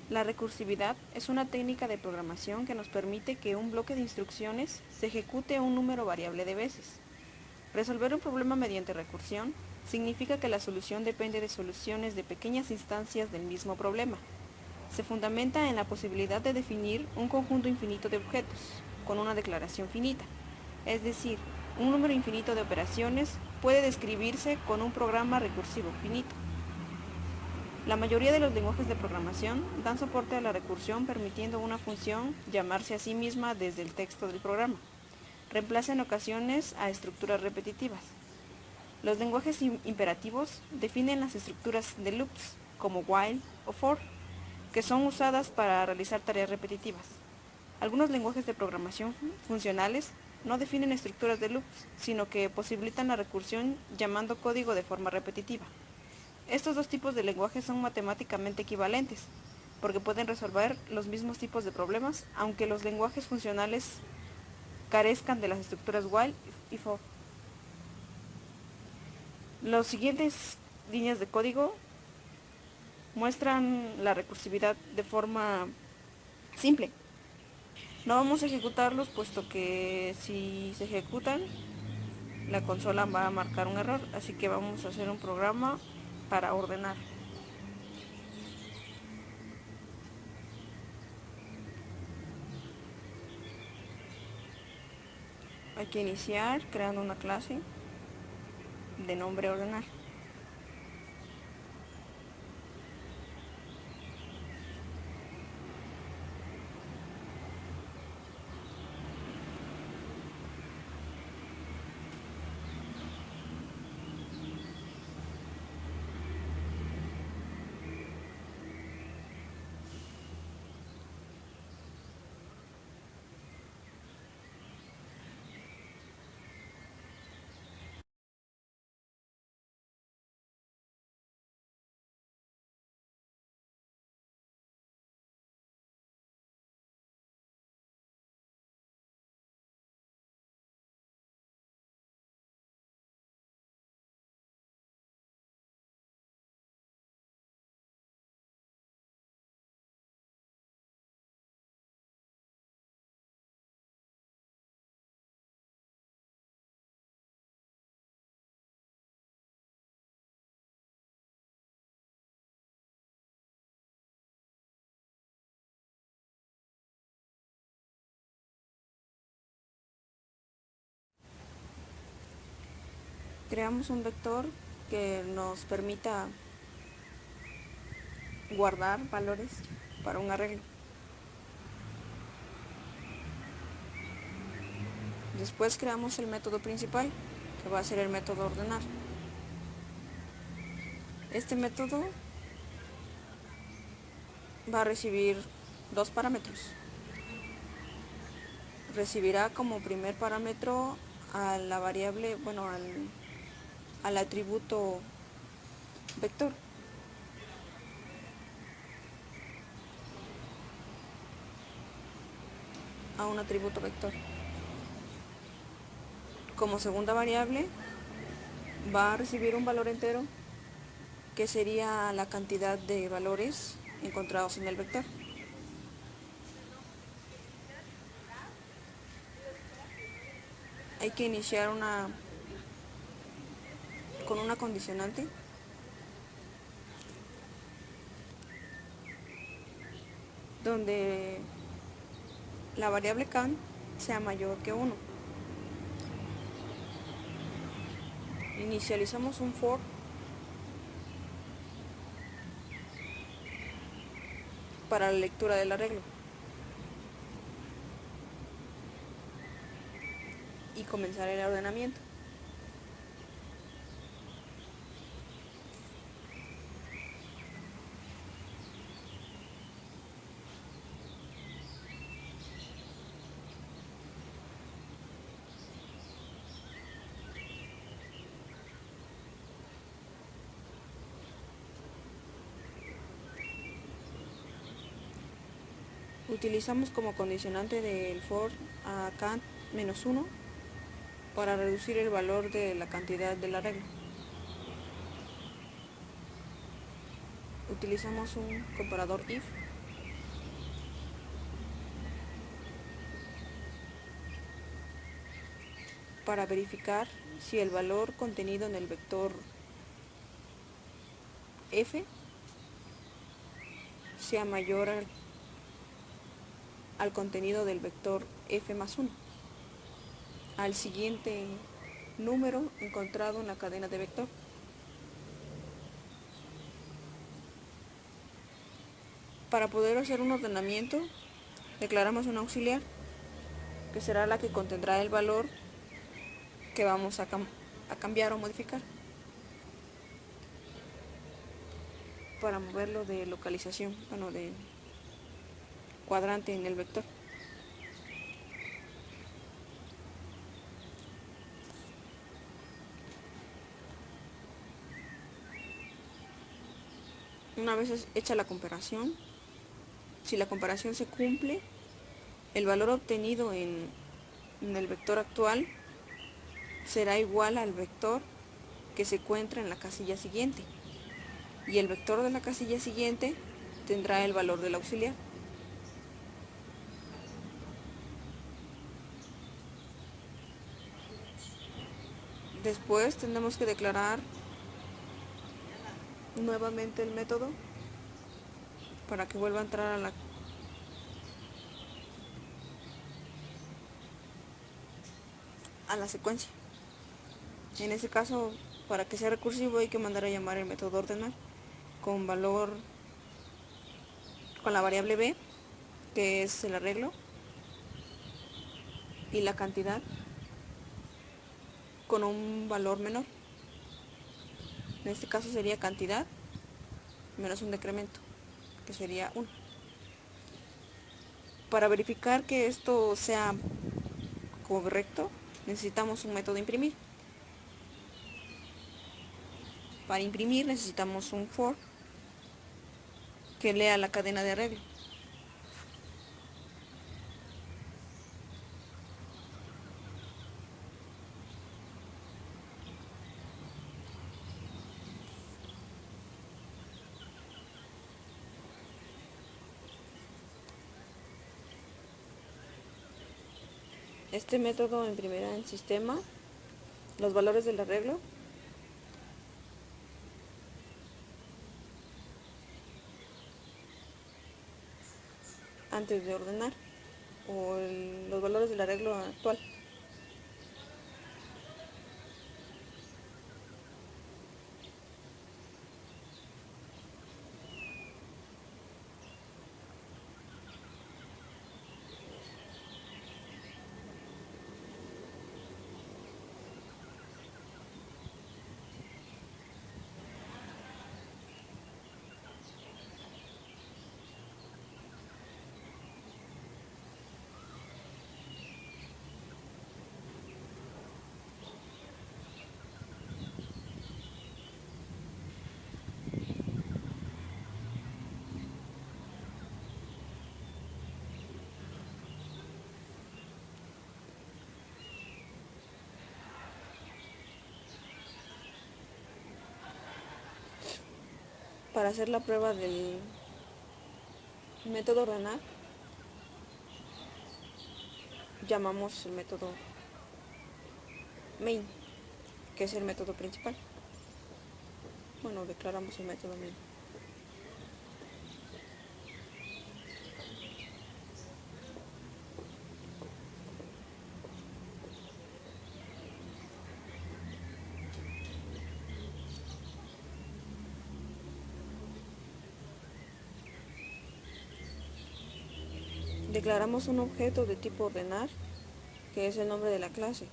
La recursividad es una técnica de programación que nos permite que un bloque de instrucciones se ejecute un número variable de veces. Resolver un problema mediante recursión significa que la solución depende de soluciones de pequeñas instancias del mismo problema. Se fundamenta en la posibilidad de definir un conjunto infinito de objetos, con una declaración finita. Es decir, un número infinito de operaciones puede describirse con un programa recursivo finito. La mayoría de los lenguajes de programación dan soporte a la recursión permitiendo a una función llamarse a sí misma desde el texto del programa. Reemplaza en ocasiones a estructuras repetitivas. Los lenguajes imperativos definen las estructuras de loops, como while o for, que son usadas para realizar tareas repetitivas. Algunos lenguajes de programación funcionales no definen estructuras de loops, sino que posibilitan la recursión llamando código de forma repetitiva. Estos dos tipos de lenguajes son matemáticamente equivalentes, porque pueden resolver los mismos tipos de problemas, aunque los lenguajes funcionales carezcan de las estructuras while y for. Los siguientes líneas de código muestran la recursividad de forma simple. No vamos a ejecutarlos puesto que si se ejecutan la consola va a marcar un error, así que vamos a hacer un programa para ordenar. Hay que iniciar creando una clase de nombre ordenar. Creamos un vector que nos permita guardar valores para un arreglo. Después creamos el método principal, que va a ser el método ordenar. Este método va a recibir dos parámetros. Recibirá como primer parámetro a la variable, al atributo vector. A un atributo vector. Como segunda variable va a recibir un valor entero que sería la cantidad de valores encontrados en el vector. Hay que iniciar con una condicionante donde la variable can sea mayor que 1. Inicializamos un for para la lectura del arreglo y comenzar el ordenamiento. Utilizamos como condicionante del for a can-1 para reducir el valor de la cantidad del arreglo. Utilizamos un comparador if para verificar si el valor contenido en el vector f sea mayor al contenido del vector f más 1, al siguiente número encontrado en la cadena de vector. Para poder hacer un ordenamiento, declaramos un auxiliar, que será la que contendrá el valor que vamos a cambiar o modificar, para moverlo de localización, bueno, de cuadrante en el vector. Una vez hecha la comparación, si la comparación se cumple, el valor obtenido en el vector actual será igual al vector que se encuentra en la casilla siguiente, y el vector de la casilla siguiente tendrá el valor del auxiliar. Después tendremos que declarar nuevamente el método para que vuelva a entrar a la secuencia. En este caso, para que sea recursivo, hay que mandar a llamar el método ordenar con la variable b, que es el arreglo, y la cantidad con un valor menor. En este caso sería cantidad menos un decremento, que sería 1. Para verificar que esto sea correcto, necesitamos un método imprimir. Para imprimir necesitamos un for que lea la cadena de arreglo. Este método imprimirá en sistema los valores del arreglo antes de ordenar, o los valores del arreglo actual. Para hacer la prueba del método ordenar, llamamos el método main, que es el método principal. Bueno, declaramos el método main. Declaramos un objeto de tipo ordenar, que es el nombre de la clase,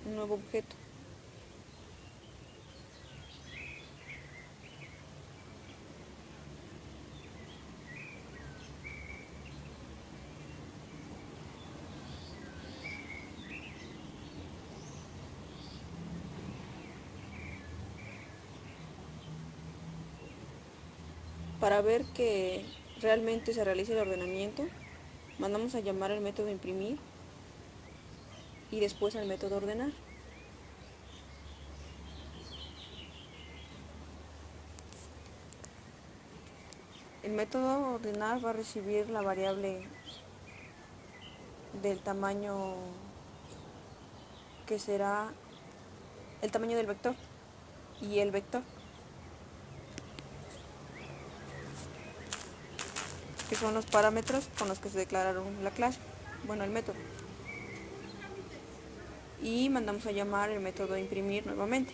un nuevo objeto. Para ver que realmente se realice el ordenamiento, mandamos a llamar al método imprimir y después al método ordenar. El método ordenar va a recibir la variable del tamaño que será el tamaño del vector y el vector, que son los parámetros con los que se declararon la clase, bueno, el método. Y mandamos a llamar el método imprimir nuevamente.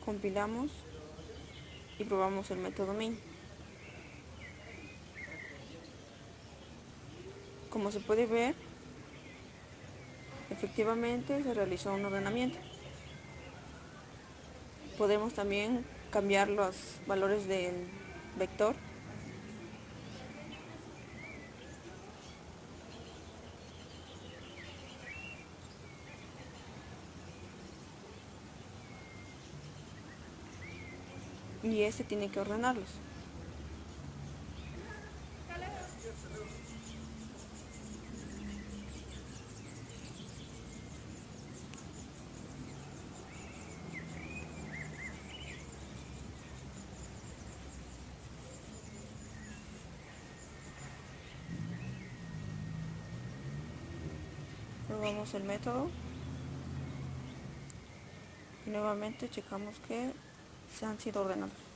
Compilamos y probamos el método main. Como se puede ver, efectivamente se realizó un ordenamiento. Podemos también cambiar los valores del vector y este tiene que ordenarlos. Probamos el método y nuevamente checamos que se han sido ordenados.